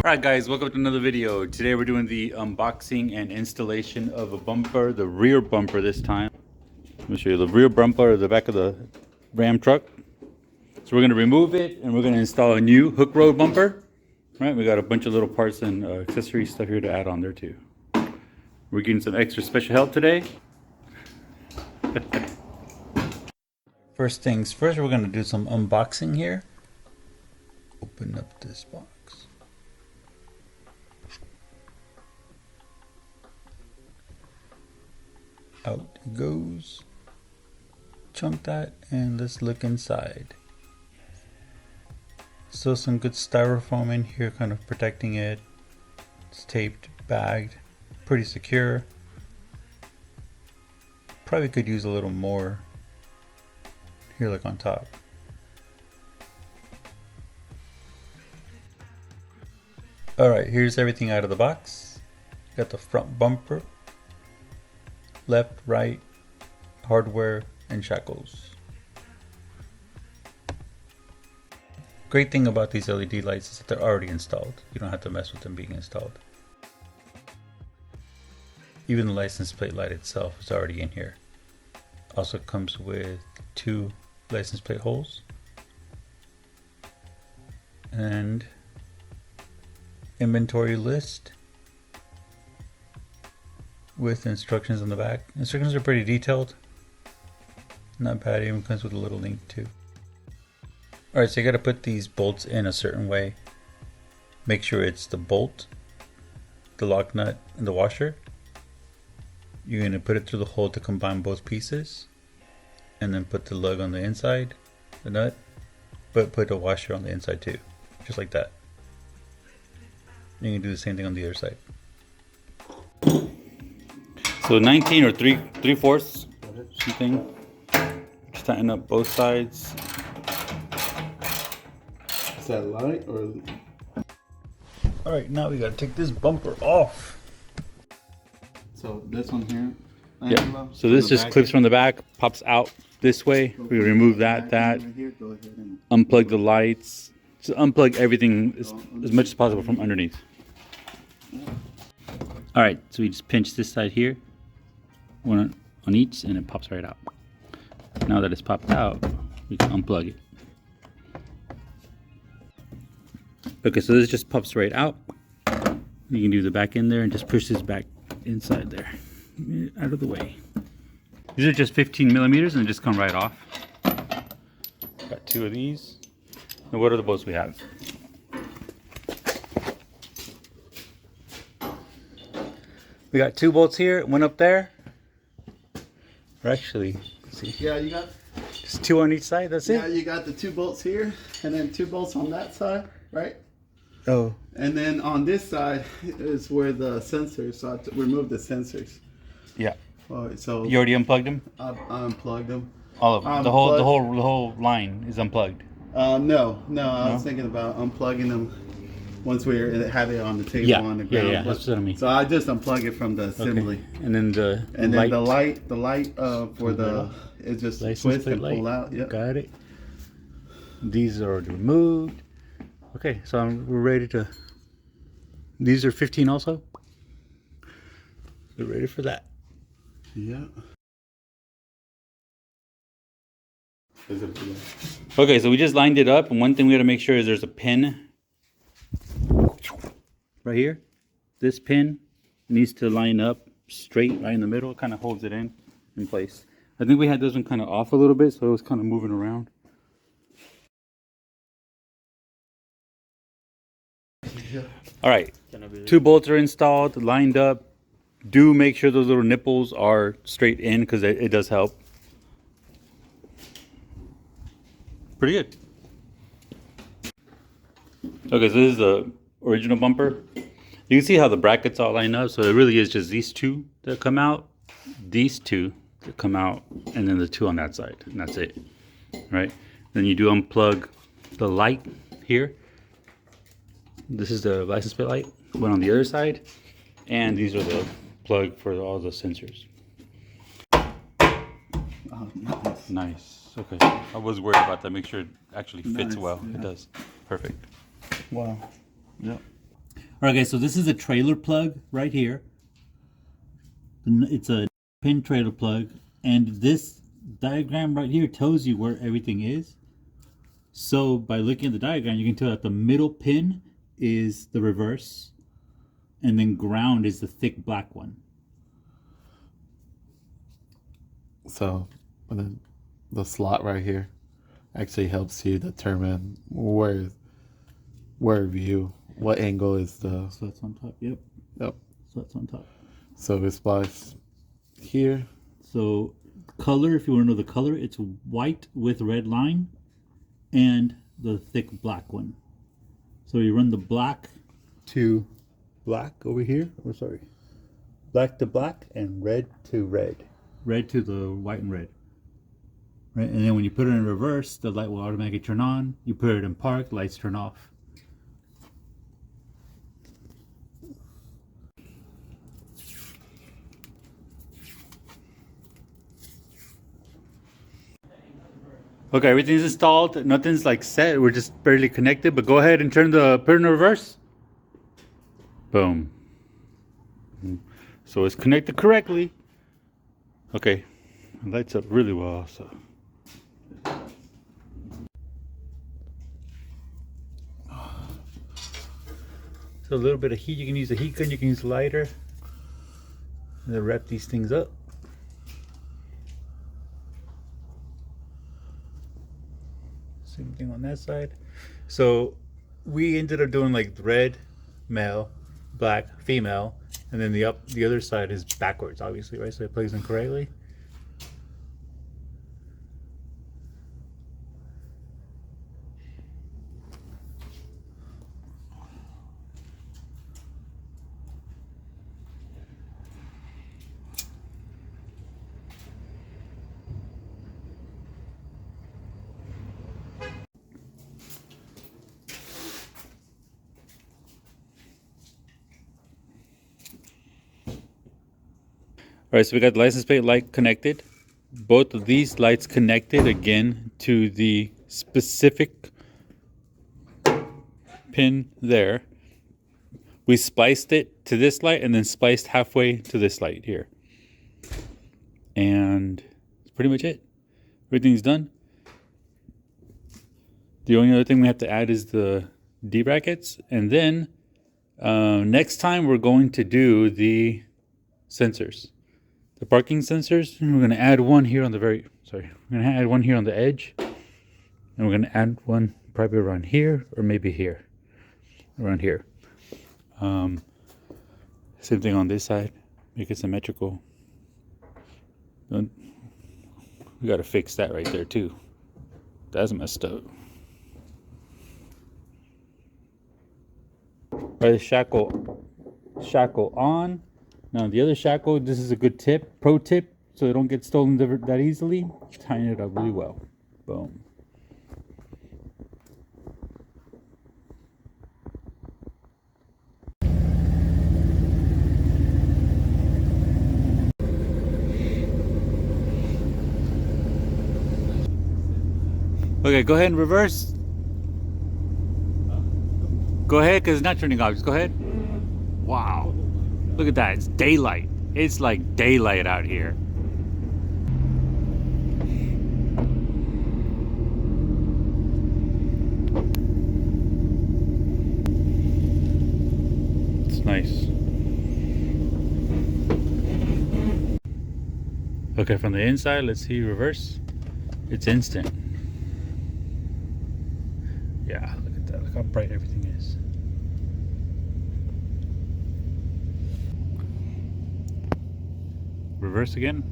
Alright guys, welcome to another video. Today we're doing the unboxing and installation of a bumper, the rear bumper this time. Let me show you the rear bumper of the back of the Ram truck. So we're going to remove it and we're going to install a new Hooke Road bumper. Right, we got a bunch of little parts and accessory stuff here to add on there too. We're getting some extra special help today. First things first, we're going to do some unboxing here. Open up this box. Out it goes. Chunk that and let's look inside. Still some good styrofoam in here, kind of protecting it. It's taped, bagged, pretty secure. Probably could use a little more here, like on top. Alright, here's everything out of the box. Got the front bumper, left, right, hardware, and shackles. Great thing about these LED lights is that they're already installed. You don't have to mess with them being installed. Even the license plate light itself is already in here. Also comes with 2 license plate holes and inventory list with instructions on the back. Instructions are pretty detailed. Not bad, even comes with a little link too. Alright, so you gotta put these bolts in a certain way. Make sure it's the bolt, the lock nut, and the washer. You're gonna put it through the hole to combine both pieces. And then put the lug on the inside, the nut, but put a washer on the inside too. Just like that. You can do the same thing on the other side. So 19 or 3/4 something. Just tighten up both sides. Is that light or? Alright, now we gotta take this bumper off. So this one here? Yeah. So this just clips from the back, pops out this way. We remove that. Unplug the lights. Just unplug everything as much as possible from underneath. Alright, so we just pinch this side here, one on each, and it pops right out. Now that it's popped out, we can unplug it. Okay, so this just pops right out. You can do the back end there and just push this back inside there. Out of the way. These are just 15 millimeters and they just come right off. Got 2 of these. And what are the bolts we have? We got 2 bolts here, one up there. Or actually, let's see. Yeah, you got. Just 2 on each side, that's it? Yeah, you got the 2 bolts here, and then 2 bolts on that side, right? Oh. And then on this side is where the sensors. So I remove the sensors. Yeah. So You already unplugged them? I unplugged them. All of them. The whole line is unplugged. No. I was thinking about unplugging them once we have it on the table on the ground. Yeah, that's what I mean. So I just unplug it from the assembly. Okay. And then the light for the it just twist and pull out. Yep. Got it. These are already removed. Okay, so we're ready to. These are 15 also. We're ready for that. Yeah. Okay, so we just lined it up, and one thing we got to make sure is there's a pin right here. This pin needs to line up straight right in the middle. It kind of holds it in place. I think we had this one kind of off a little bit, so it was kind of moving around. Yeah. All right, 2 bolts are installed, lined up. Do make sure those little nipples are straight in because it does help. Pretty good. Okay, so this is the original bumper. You can see how the brackets all line up. So it really is just these 2 that come out, these 2 that come out, and then the 2 on that side, and that's it. Right? Then you do unplug the light here. This is the license plate light, one on the other side, and these are the plug for all the sensors. Oh, nice. Nice. Okay. I was worried about that. Make sure it actually fits well. Yeah. It does. Perfect. Wow. Yep. All right, guys, so this is a trailer plug right here. It's a pin trailer plug, and this diagram right here tells you where everything is. So by looking at the diagram, you can tell that the middle pin is the reverse, and then ground is the thick black one. So, and then the slot right here actually helps you determine what angle is the. So that's on top. Yep. Yep. So that's on top. So it's spliced here. So color, if you want to know the color, it's white with red line, and the thick black one. So you run the black to black over here, or sorry, black to black and red to red. Red to the white and red. Right, and then when you put it in reverse, the light will automatically turn on. You put it in park, lights turn off. Okay, everything's installed. Nothing's like set. We're just barely connected. But go ahead and put it in reverse. Boom. So it's connected correctly. Okay, it lights up really well. So. So a little bit of heat. You can use a heat gun. You can use a lighter. And then wrap these things up. Same thing on that side. So we ended up doing like red, male, black, female, and then the other side is backwards, obviously, right? So it plugs in correctly. All right, so we got the license plate light connected. Both of these lights connected again to the specific pin there. We spliced it to this light and then spliced halfway to this light here. And that's pretty much it. Everything's done. The only other thing we have to add is the D brackets. And then next time we're going to do the sensors. The parking sensors, and we're going to add one here on the we're going to add one here on the edge, and we're going to add one probably around here, or maybe here, around here. Same thing on this side, make it symmetrical. We got to fix that right there too. That's messed up. All right, shackle on. Now the other shackle, this is a good tip, pro tip, so they don't get stolen that easily. Tighten it up really well. Boom. Okay, go ahead and reverse. Go ahead, because it's not turning off. Just go ahead. Wow. Look at that. It's daylight. It's like daylight out here. It's nice. Okay, from the inside, let's see reverse. It's instant. Yeah, look at that. Look how bright everything is. Reverse again.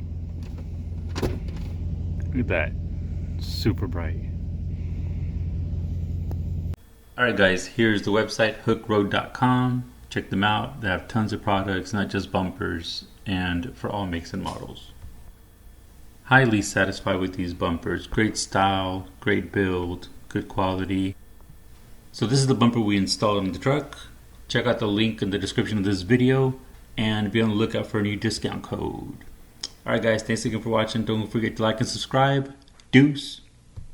Look at that. Super bright. Alright guys, here's the website, hookeroad.com. Check them out. They have tons of products, not just bumpers, and for all makes and models. Highly satisfied with these bumpers. Great style, great build, good quality. So this is the bumper we installed on the truck. Check out the link in the description of this video and be on the lookout for a new discount code. Alright guys, thanks again for watching. Don't forget to like and subscribe. Deuce.